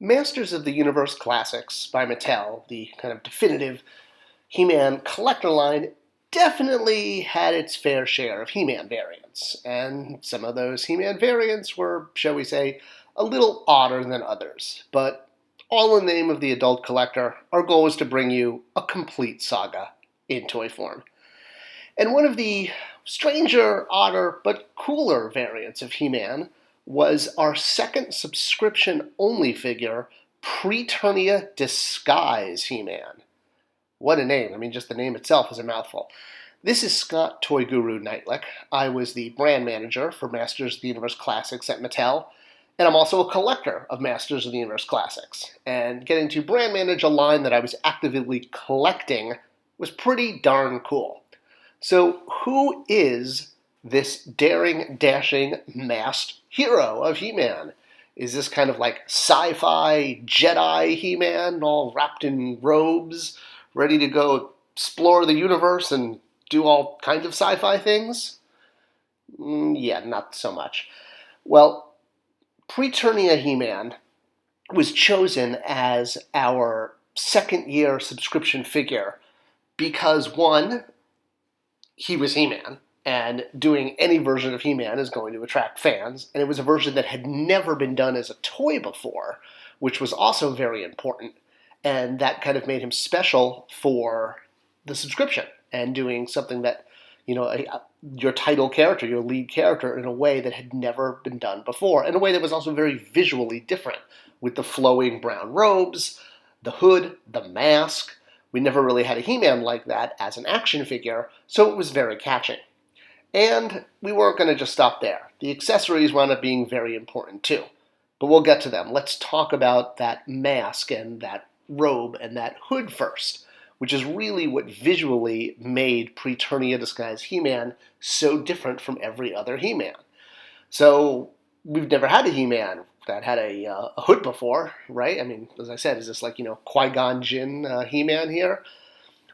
Masters of the Universe Classics by Mattel, the kind of definitive He-Man collector line, definitely had its fair share of He-Man variants, and some of those He-Man variants were, shall we say, a little odder than others. But all in the name of the adult collector, our goal was to bring you a complete saga in toy form. And one of the stranger, odder, but cooler variants of He-Man was our second subscription-only figure, Preternia Disguise He-Man. What a name. I mean, just the name itself is a mouthful. This is Scott Toy Guru Neitlich. I was the brand manager for Masters of the Universe Classics at Mattel, and I'm also a collector of Masters of the Universe Classics. And getting to brand manage a line that I was actively collecting was pretty darn cool. So who is this daring, dashing, masked hero of He-Man? Is this kind of like sci-fi Jedi He-Man, all wrapped in robes, ready to go explore the universe and do all kinds of sci-fi things? Yeah, not so much. Well, Preternia He-Man was chosen as our second-year subscription figure because, one, he was He-Man, and doing any version of He-Man is going to attract fans, and it was a version that had never been done as a toy before, which was also very important, and that kind of made him special for the subscription, and doing something that, your title character, your lead character, in a way that had never been done before, in a way that was also very visually different, with the flowing brown robes, the hood, the mask. We never really had a He-Man like that as an action figure, so it was very catching. And we weren't going to just stop there. The accessories wound up being very important too. But we'll get to them. Let's talk about that mask and that robe and that hood first, which is really what visually made Preternia Disguise He-Man so different from every other He-Man. So we've never had a He-Man that had a hood before, right? I mean, as I said, is this like, Qui-Gon Jinn He-Man here?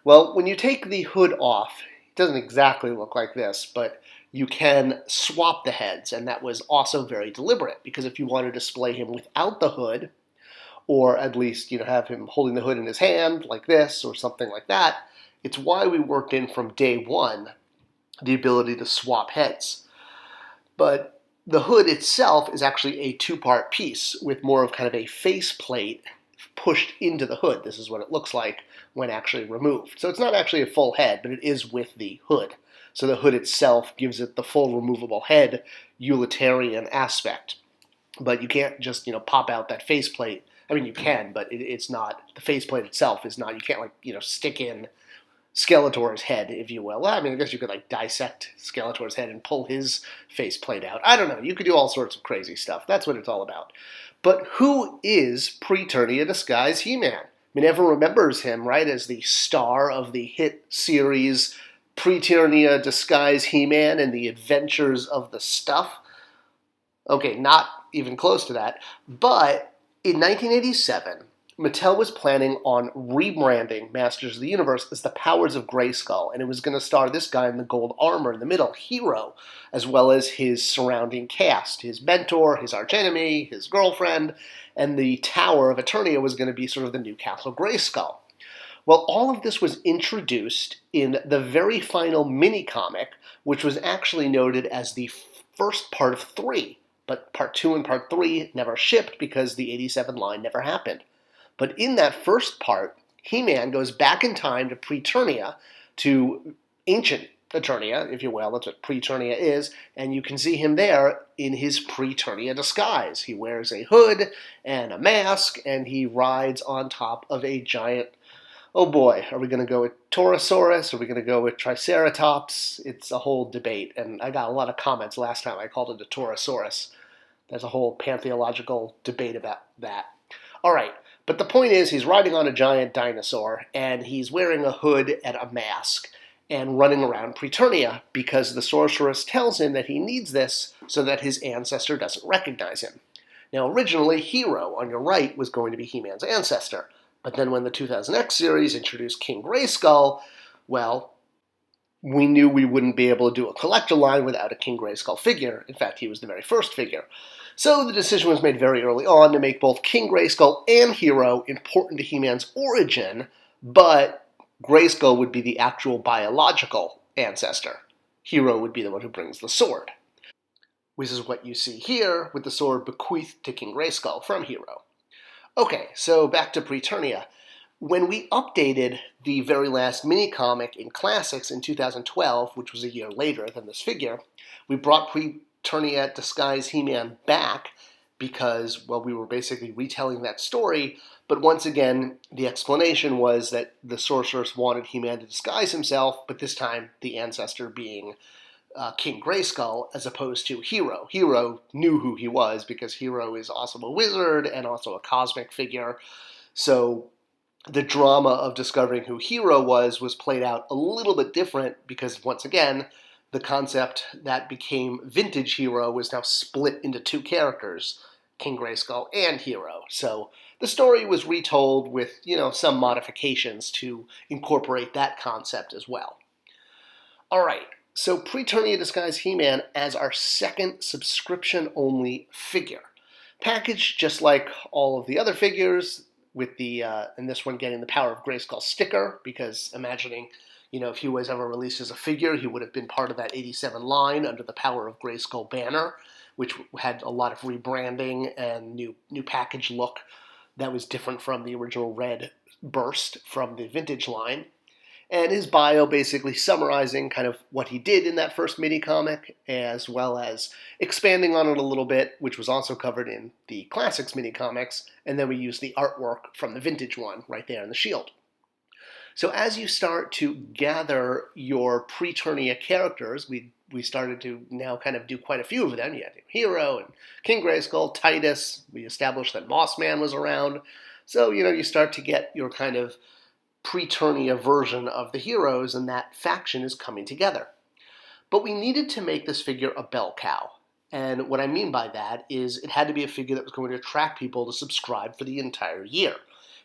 Well, when you take the hood off, it doesn't exactly look like this, but you can swap the heads, and that was also very deliberate, because if you want to display him without the hood, or at least, have him holding the hood in his hand like this, or something like that, it's why we worked in from day one the ability to swap heads. But the hood itself is actually a two-part piece with more of kind of a faceplate pushed into the hood. This is what it looks like when actually removed. So it's not actually a full head, but it is with the hood. So the hood itself gives it the full removable head utilitarian aspect. But you can't just, pop out that faceplate. I mean, you can, but it's not, the faceplate itself is not, you can't stick in Skeletor's head, if you will. Well, I mean, I guess you could dissect Skeletor's head and pull his faceplate out. I don't know. You could do all sorts of crazy stuff. That's what it's all about. But who is Preternia Disguise He-Man? I mean, everyone remembers him, right, as the star of the hit series Preternia Disguise He-Man and the Adventures of the Stuff. Okay, not even close to that. But in 1987, Mattel was planning on rebranding Masters of the Universe as the Powers of Grayskull, and it was going to star this guy in the gold armor in the middle, Hero, as well as his surrounding cast, his mentor, his archenemy, his girlfriend, and the Tower of Eternia was going to be sort of the new Castle Grayskull. Well, all of this was introduced in the very final mini-comic, which was actually noted as the first part of 3, but part 2 and part 3 never shipped because the 87 line never happened. But in that first part, He-Man goes back in time to Preternia, to ancient Eternia, if you will. That's what Preternia is. And you can see him there in his Preternia disguise. He wears a hood and a mask, and he rides on top of a giant... Oh boy, are we going to go with Torosaurus? Are we going to go with Triceratops? It's a whole debate, and I got a lot of comments last time I called it a Torosaurus. There's a whole pantheological debate about that. All right. But the point is, he's riding on a giant dinosaur, and he's wearing a hood and a mask, and running around Preternia, because the sorceress tells him that he needs this so that his ancestor doesn't recognize him. Now, originally, Hero, on your right, was going to be He-Man's ancestor, but then when the 2000X series introduced King Grayskull, well, we knew we wouldn't be able to do a collector line without a King Grayskull figure. In fact, he was the very first figure. So the decision was made very early on to make both King Grayskull and Hero important to He-Man's origin, but Grayskull would be the actual biological ancestor. Hero would be the one who brings the sword, which is what you see here with the sword bequeathed to King Grayskull from Hero. Okay, so back to Preternia. When we updated the very last mini-comic in Classics in 2012, which was a year later than this figure, we brought Preternia Disguise He-Man back because, well, we were basically retelling that story, but once again, the explanation was that the sorceress wanted He-Man to disguise himself, but this time the ancestor being King Grayskull as opposed to Hero. Hero knew who he was because Hero is also a wizard and also a cosmic figure, so the drama of discovering who Hero was played out a little bit different because, once again, the concept that became Vintage Hero was now split into two characters, King Grayskull and Hero. So the story was retold with, some modifications to incorporate that concept as well. All right, so Preternia Disguise He-Man as our second subscription-only figure. Packaged just like all of the other figures, with the and this one getting the Power of Grayskull sticker, because imagining, if he was ever released as a figure, he would have been part of that 87 line under the Power of Grayskull banner, which had a lot of rebranding and new package look that was different from the original red burst from the vintage line. And his bio basically summarizing kind of what he did in that first mini-comic, as well as expanding on it a little bit, which was also covered in the Classics mini-comics, and then we used the artwork from the vintage one right there in the shield. So as you start to gather your Preternia characters, we started to now kind of do quite a few of them. You had Hero and King Grayskull, Titus. We established that Mossman was around. So, you start to get your kind of Preternia version of the heroes, and that faction is coming together. But we needed to make this figure a bell cow. And what I mean by that is it had to be a figure that was going to attract people to subscribe for the entire year.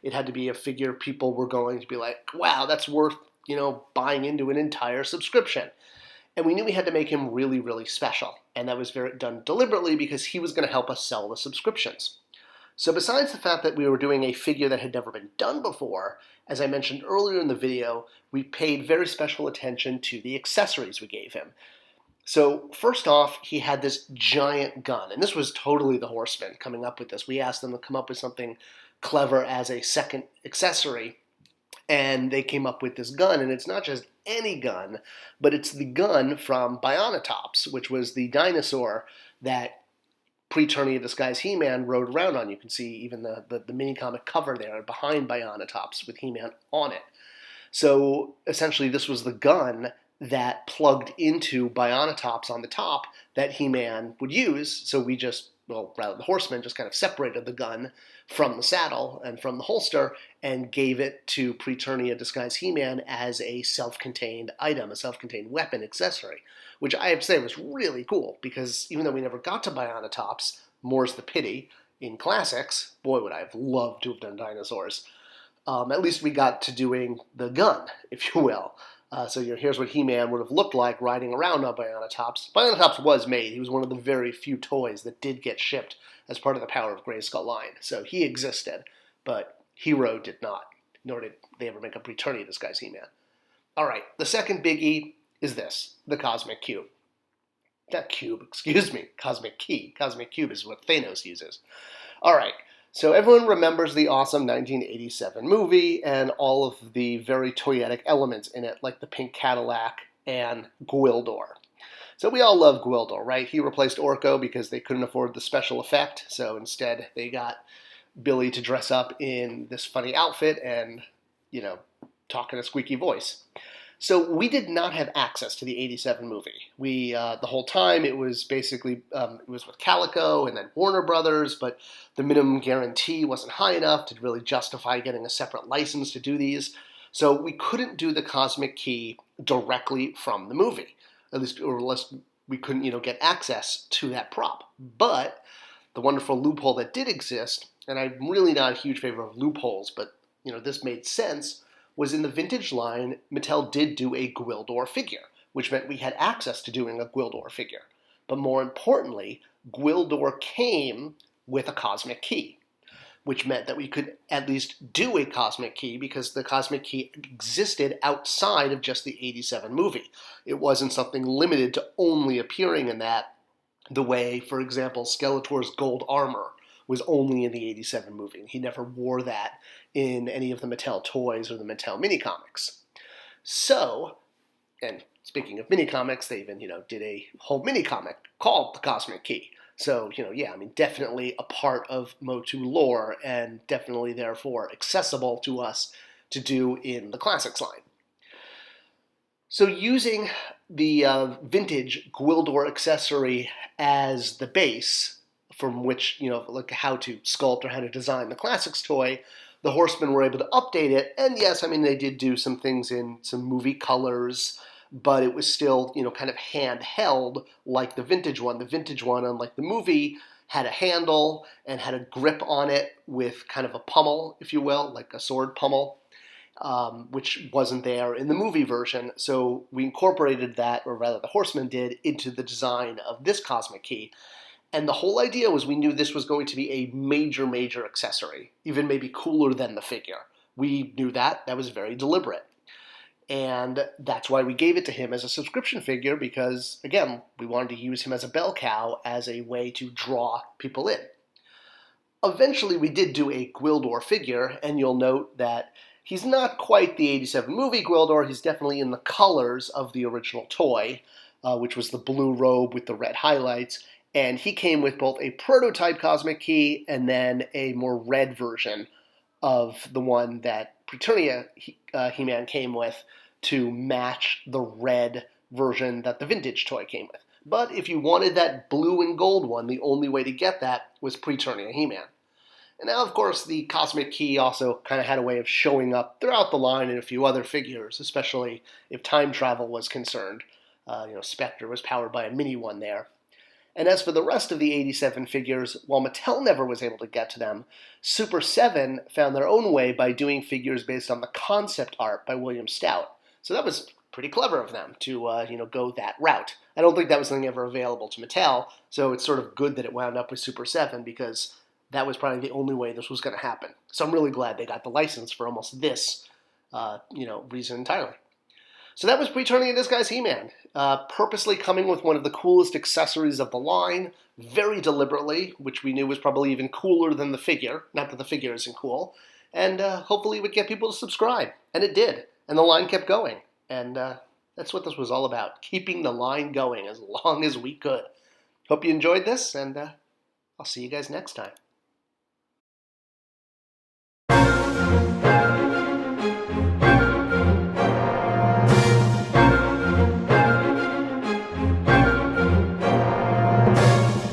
It had to be a figure people were going to be like, wow, that's worth, buying into an entire subscription. And we knew we had to make him really, really special. And that was done deliberately because he was going to help us sell the subscriptions. So besides the fact that we were doing a figure that had never been done before, as I mentioned earlier in the video, we paid very special attention to the accessories we gave him. So first off, he had this giant gun, and this was totally the Horsemen coming up with this. We asked them to come up with something clever as a second accessory, and they came up with this gun, and it's not just any gun, but it's the gun from Bionatops, which was the dinosaur that Preternia Disguise He-Man rode around on. You can see even the mini-comic cover there behind Bionatops with He-Man on it. So essentially this was the gun that plugged into Bionatops on the top that He-Man would use. So we the Horsemen just kind of separated the gun from the saddle and from the holster and gave it to Preternia Disguise He-Man as a self-contained item, a self-contained weapon accessory, which I have to say was really cool because even though we never got to Bionatops, more's the pity, in Classics, boy would I have loved to have done dinosaurs. At least we got to doing the gun, if you will. So here's what He-Man would have looked like riding around on Bionatops. Bionatops was made. He was one of the very few toys that did get shipped as part of the Power of Grayskull line. So he existed, but Hero did not, nor did they ever make a Preternia Disguise He-Man. All right, the second biggie is this, the Cosmic Cube. Not cube, excuse me, Cosmic Key. Cosmic Cube is what Thanos uses. All right, so everyone remembers the awesome 1987 movie and all of the very toyetic elements in it, like the pink Cadillac and Gwildor. So we all love Gwildor, right? He replaced Orko because they couldn't afford the special effect, so instead they got Billy to dress up in this funny outfit and, talk in a squeaky voice. So we did not have access to the 87 movie. We the whole time it was basically it was with Calico and then Warner Brothers, but the minimum guarantee wasn't high enough to really justify getting a separate license to do these. So we couldn't do the Cosmic Key directly from the movie, at least, or unless we couldn't get access to that prop. But the wonderful loophole that did exist, and I'm really not a huge favor of loopholes, but this made sense, was in the vintage line, Mattel did do a Gwildor figure, which meant we had access to doing a Gwildor figure. But more importantly, Gwildor came with a cosmic key, which meant that we could at least do a cosmic key because the cosmic key existed outside of just the 87 movie. It wasn't something limited to only appearing in that, the way, for example, Skeletor's gold armor was only in the 87 movie. He never wore that in any of the Mattel toys or the Mattel mini comics. So, and speaking of mini comics, they even, did a whole mini comic called The Cosmic Key. So, definitely a part of MOTU lore and definitely, therefore, accessible to us to do in the Classics line. So using the vintage Gwildor accessory as the base from which, like how to sculpt or how to design the Classics toy, the Horsemen were able to update it. And yes, they did do some things in some movie colors, but it was still, kind of handheld like the vintage one. The vintage one, unlike the movie, had a handle and had a grip on it with kind of a pommel, if you will, like a sword pommel, which wasn't there in the movie version. So we incorporated that, or rather the Horsemen did, into the design of this Cosmic Key. And the whole idea was we knew this was going to be a major, major accessory, even maybe cooler than the figure. We knew that. That was very deliberate. And that's why we gave it to him as a subscription figure because, again, we wanted to use him as a bell cow as a way to draw people in. Eventually, we did do a Gwildor figure, and you'll note that he's not quite the 87 movie Gwildor. He's definitely in the colors of the original toy, which was the blue robe with the red highlights. And he came with both a prototype Cosmic Key and then a more red version of the one that Preternia He-Man came with to match the red version that the vintage toy came with. But if you wanted that blue and gold one, the only way to get that was Preternia He-Man. And now, of course, the Cosmic Key also kind of had a way of showing up throughout the line in a few other figures, especially if time travel was concerned. Spectre was powered by a mini one there. And as for the rest of the 87 figures, while Mattel never was able to get to them, Super 7 found their own way by doing figures based on the concept art by William Stout. So that was pretty clever of them to, go that route. I don't think that was something ever available to Mattel, so it's sort of good that it wound up with Super 7 because that was probably the only way this was going to happen. So I'm really glad they got the license for almost this, reason entirely. So that was Preternia in Disguise He-Man, purposely coming with one of the coolest accessories of the line, very deliberately, which we knew was probably even cooler than the figure, not that the figure isn't cool, and hopefully it would get people to subscribe, and it did, and the line kept going, and that's what this was all about, keeping the line going as long as we could. Hope you enjoyed this, and I'll see you guys next time.